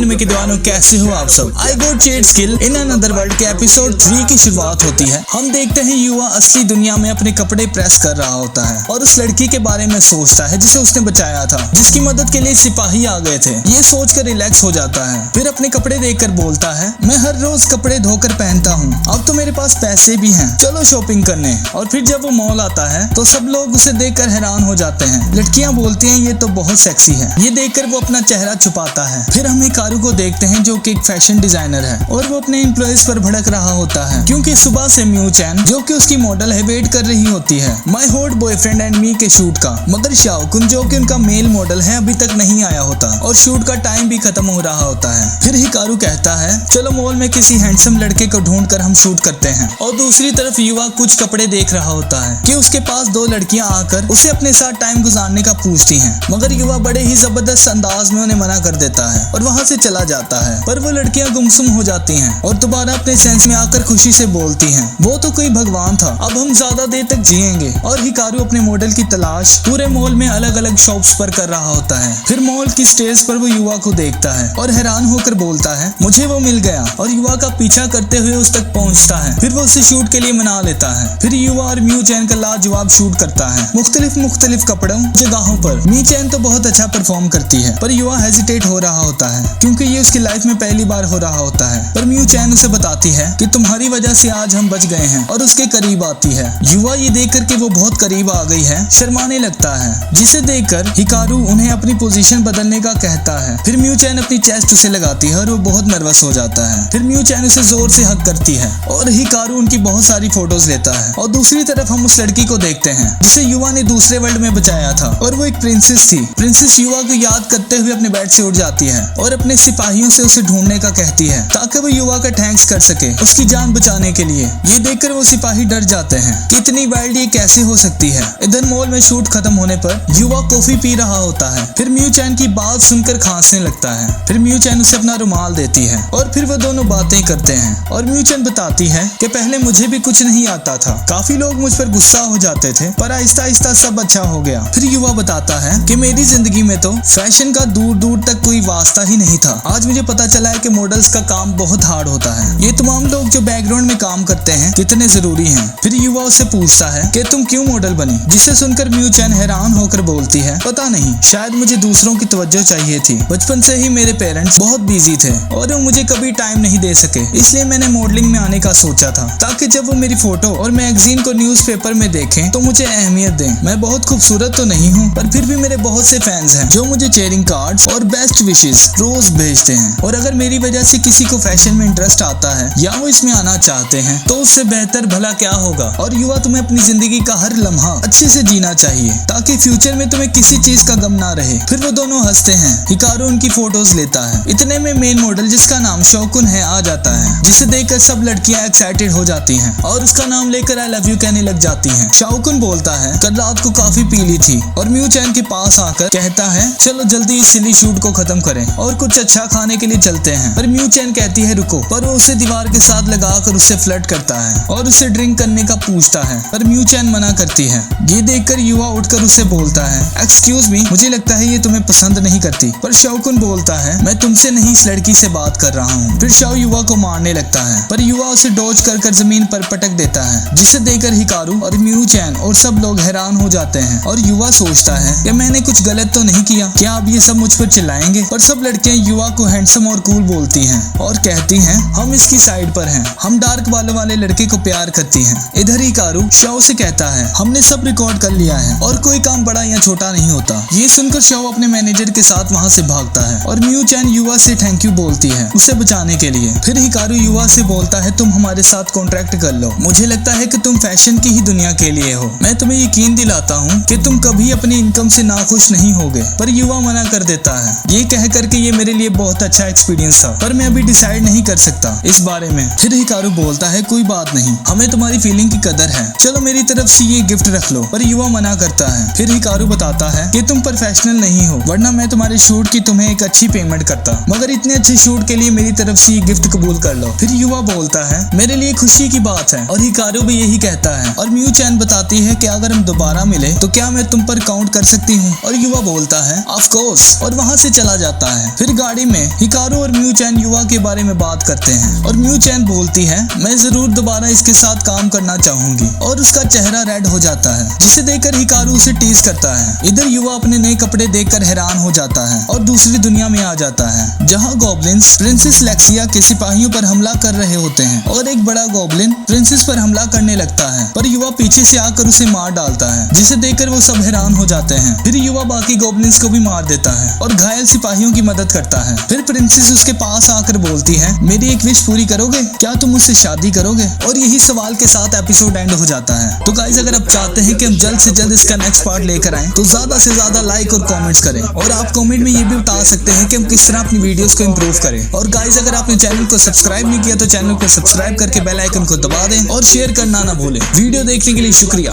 Anime के दीवानों, कैसे हो आप सब। आई गॉट चेट स्किल इन अनदर वर्ल्ड के एपिसोड 3 की शुरुआत होती है। हम देखते हैं युवा असली दुनिया में अपने कपड़े प्रेस कर रहा होता है और उस लड़की के बारे में सोचता है जिसे उसने बचाया था, जिसकी मदद के लिए सिपाही आ गए थे। ये सोचकर रिलैक्स हो जाता है। फिर अपने कपड़े देखकर बोलता है, मैं हर रोज कपड़े धोकर पहनता हूँ, अब तो मेरे पास पैसे भी हैं, चलो शॉपिंग करने। और फिर जब वो मॉल आता है तो सब लोग उसे देखकर हैरान हो जाते हैं। लड़कियां बोलती हैं ये तो बहुत सेक्सी है। ये देखकर वो अपना चेहरा छुपाता है। फिर हम हिकारू को देखते हैं जो कि एक फैशन डिजाइनर है और वो अपने एम्प्लॉइज पर भड़क रहा होता है क्योंकि सुबह से म्यू चैन जो कि उसकी मॉडल है वेट कर रही होती है my hot boyfriend and me के शूट का, मगर शाओकुन जो कि उनका मेल मॉडल है अभी तक नहीं आया होता और शूट का टाइम भी खत्म हो रहा होता है। फिर हिकारू कहता है चलो मॉल में किसी हैंडसम लड़के को ढूंढकर हम शूट करते हैं। और दूसरी तरफ युवा कुछ कपड़े देख रहा होता है कि उसके पास दो लड़कियां आकर उसे अपने साथ टाइम गुजारने का पूछती हैं, मगर युवा बड़े ही जबरदस्त अंदाज में उन्हें मना कर देता है और वहां से चला जाता है। पर वो लड़कियां गुमसुम हो जाती हैं और दोबारा अपने सेंस में आकर खुशी से बोलती हैं, वो तो कोई भगवान था, अब हम ज्यादा देर तक जिएंगे। और हिकारू अपने मॉडल की तलाश पूरे मॉल में अलग अलग शॉप्स पर कर रहा होता है। फिर मॉल की स्टेज पर वो युवा को देखता है और हैरान होकर बोलता है मुझे वो मिल गया, और युवा का पीछा करते हुए उस तक पहुंचता है। फिर वो उसे शूट के लिए मना लेता है। फिर युवा और म्यू चैन का लाजवाब शूट करता है मुख्तलिफ कपड़ों जगहों पर। मी चैन तो बहुत अच्छा परफॉर्म करती है पर युवा हेजिटेट हो रहा होता है क्योंकि ये उसकी लाइफ में पहली बार हो रहा होता है। पर म्यू चैन उसे बताती है कि तुम्हारी वजह से आज हम बच गए हैं और उसके करीब आती है। युवा ये देखकर कि वो बहुत करीब आ गई है शर्माने लगता है, जिसे देखकर हिकारू उन्हें अपनी पोजीशन बदलने का कहता है। फिर म्यू चैन अपनी चेस्ट उसे लगाती है और वो बहुत नर्वस हो जाता है। फिर म्यू चैन उसे जोर से हग करती है और हिकारू उनकी बहुत सारी फोटोज लेता है। और दूसरी तरफ हम उस लड़की को देखते हैं जिसे युवा ने दूसरे वर्ल्ड में बचाया था और वो एक प्रिंसेस थी। प्रिंसेस युवा को याद करते हुए अपने बेड से उठ जाती है और अपने सिपाहियों से उसे ढूंढने का कहती है ताकि वो युवा का थैंक्स कर सके उसकी जान बचाने के लिए। ये देखकर वो सिपाही डर जाते हैं कि इतनी वाइल्ड ये कैसे हो सकती है। इधर मॉल में शूट खत्म होने पर युवा कॉफी पी रहा होता है। फिर म्यू चैन की बात सुनकर खांसने लगता है। फिर म्यू चैन उसे अपना रुमाल देती है और फिर वो दोनों बातें करते हैं। और म्यू चैन बताती है कि पहले मुझे भी कुछ नहीं आता था, काफी लोग मुझ पर गुस्सा हो जाते थे, पर आहिस्ता आहिस्ता सब अच्छा हो गया। फिर युवा बताता है कि मेरी जिंदगी में तो फैशन का दूर दूर तक कोई वास्ता ही नहीं था। आज मुझे पता चला है कि मॉडल्स का काम बहुत हार्ड होता है। ये तमाम लोग जो बैकग्राउंड में काम करते हैं कितने जरूरी हैं। फिर युवा उससे पूछता है कि तुम क्यों मॉडल बनी, जिसे सुनकर म्यू चैन हैरान होकर बोलती है पता नहीं, शायद मुझे दूसरों की तवज्जो चाहिए थी। बचपन से ही मेरे पेरेंट्स बहुत बिजी थे और वो मुझे कभी टाइम नहीं दे सके, इसलिए मैंने मॉडलिंग में आने का सोचा था ताकि जब वो मेरी फोटो और मैगजीन को न्यूज़पेपर में देखें तो मुझे अहमियत दें। मैं बहुत खूबसूरत तो नहीं हूँ पर फिर भी मेरे बहुत से फैंस हैं जो मुझे चेयरिंग कार्ड्स और बेस्ट विशेस रोज भेजते हैं। और अगर मेरी वजह से किसी को फैशन में इंटरेस्ट आता है या वो इसमें आना चाहते हैं तो उससे बेहतर भला क्या होगा। और युवा तुम्हें अपनी जिंदगी का हर लम्हा अच्छे से जीना चाहिए ताकि फ्यूचर में तुम्हें किसी चीज का गम ना रहे। फिर वो दोनों हंसते हैं। हिकारू उनकी फोटोज लेता है। इतने में मेन मॉडल जिसका नाम शाओकुन है आ जाता है, जिसे देखकर सब लड़कियां एक्साइटेड हो जाती हैं और उसका नाम लेकर आई लव यू कहने लग जाती हैं। शाओकुन बोलता है कल रात को काफी पी ली थी और म्यू चैन के पास आकर कहता है चलो जल्दी इस सिली शूट को खत्म करें और कुछ अच्छा खाने के लिए चलते हैं। पर म्यू चैन कहती है रुको, पर वो उसे दीवार के साथ लगाकर उससे फ्लर्ट करता है और उसे ड्रिंक करने का पूछता है, पर म्यू चैन मना करती है। ये देखकर युवा उठकर उससे बोलता है एक्सक्यूज मी, मुझे लगता है ये तुम्हें पसंद नहीं करती। पर शाओकुन बोलता है मैं तुमसे नहीं इस लड़की से बात कर रहा हूँ। फिर शाओ युवा को मारने लगता है पर युवा उसे डॉज कर जमीन पर पटक देता है, जिसे देखकर हिकारू और म्यू चैन और सब लोग हैरान हो जाते हैं। और युवा सोचता है कि मैंने कुछ गलत तो नहीं किया, क्या अब ये सब मुझ पर चिल्लाएंगे। पर सब लड़कियां युवा को हैंडसम और कूल बोलती हैं और कहती हैं हम इसकी साइड पर हैं, हम डार्क बालों वाले लड़के को प्यार करती हैं। इधर हिकारू शाओ से कहता है हमने सब रिकॉर्ड कर लिया है और कोई काम बड़ा या छोटा नहीं होता। ये सुनकर शाओ अपने मैनेजर के साथ वहाँ से भागता है और म्यू चैन युवा से थैंक यू बोलती है उसे बचाने के लिए। फिर हिकारू युवा से बोलता है तुम हमारे साथ कॉन्ट्रैक्ट कर लो, मुझे लगता है कि तुम फैशन की ही दुनिया के लिए हो, मैं तुम्हें यकीन दिलाता हूँ कि तुम कभी अपनी इनकम से नाखुश नहीं होगे। पर युवा मना कर देता है। ये कह करके ये मेरे लिए बहुत अच्छा एक्सपीरियंस था पर मैं अभी डिसाइड नहीं कर सकता इस बारे में। फिर हिकारू बोलता है कोई बात नहीं, हमें तुम्हारी फीलिंग की कदर है, चलो मेरी तरफ से ये गिफ्ट रख लो। पर युवा मना करता है। फिर हिकारू बताता है कि तुम प्रोफेशनल नहीं हो वरना मैं तुम्हारे शूट की तुम्हें एक अच्छी पेमेंट करता, मगर इतने अच्छे शूट के लिए मेरी तरफ से ये गिफ्ट कबूल कर लो। फिर युवा बोलता है मेरे लिए खुशी की बात है और हिकारू भी यही कहता है। और म्यू चैन बताती है कि अगर हम दोबारा मिले तो क्या मैं तुम पर काउंट कर सकती हूँ। और युवा बोलता है ऑफ कोर्स और वहाँ से चला जाता है। फिर गाड़ी में हिकारू और म्यू चैन युवा के बारे में बात करते हैं और म्यू चैन बोलती है मैं जरूर दोबारा इसके साथ काम करना चाहूंगी और उसका चेहरा रेड हो जाता है, जिसे देखकर हिकारू उसे टीज करता है। इधर युवा अपने नए कपड़े देखकर हैरान हो जाता है और दूसरी दुनिया में आ जाता है जहाँ गॉब्लिन्स प्रिंसेस लेक्सिया के सिपाहियों पर हमला कर रहे होते हैं और एक बड़ा गॉब्लिन प्रिंसेस पर हमला करने लगता है, पर युवा पीछे से आकर उसे मार डालता है, जिसे देखकर वो सब हैरान हो जाते हैं। फिर युवा बाकी गॉब्लिन्स को भी मार देता है और घायल सिपाहियों की मदद करता है। फिर प्रिंसेस उसके पास आकर बोलती है मेरी एक विश पूरी करोगे, क्या तुम मुझसे शादी करोगे? और यही सवाल के साथ एपिसोड एंड हो जाता है। तो गाइस अगर आप चाहते हैं कि हम जल्द से जल्द इसका नेक्स्ट पार्ट लेकर आएं तो ज्यादा से ज्यादा लाइक और कमेंट्स करें और आप कमेंट में ये भी बता सकते हैं कि हम किस तरह अपनी वीडियोस को इंप्रूव करें। और गाइस अगर आपने चैनल को सब्सक्राइब नहीं किया तो चैनल को सब्सक्राइब करके बेल आइकन को दबा दें और शेयर करना ना भूलें। वीडियो देखने के लिए शुक्रिया।